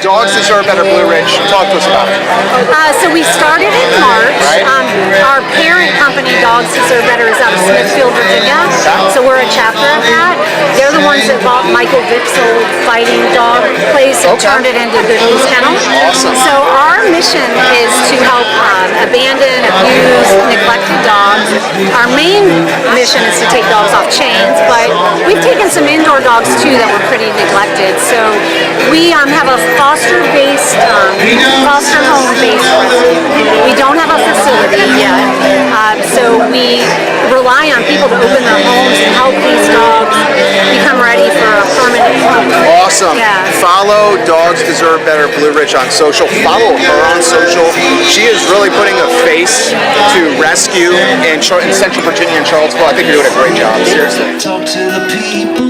Dogs Deserve Better Blue Ridge. Talk to us about it. So we started in March. Right. Our parent company, Dogs Deserve Better, is out of Smithfield, Virginia. So we're a chapter of that. They're the ones that bought Michael Vick's old fighting dog place and turned it into Good News Kennel. Awesome. So our mission is to help abandoned, abused, neglected dogs. Our main mission is to take dogs off chains, but we've taken some indoor dogs too that were pretty neglected. So we have a foster-based, foster home-based rescue. We don't have a facility yet, so we rely on people to open their homes and help these dogs become ready for a permanent home. Awesome. Yeah. Follow Dogs Deserve Better Blue Ridge on social. Follow her on social. She is really putting a face to rescue in Central Virginia and Charlottesville. I think you're doing a great job. Seriously. Talk to the people.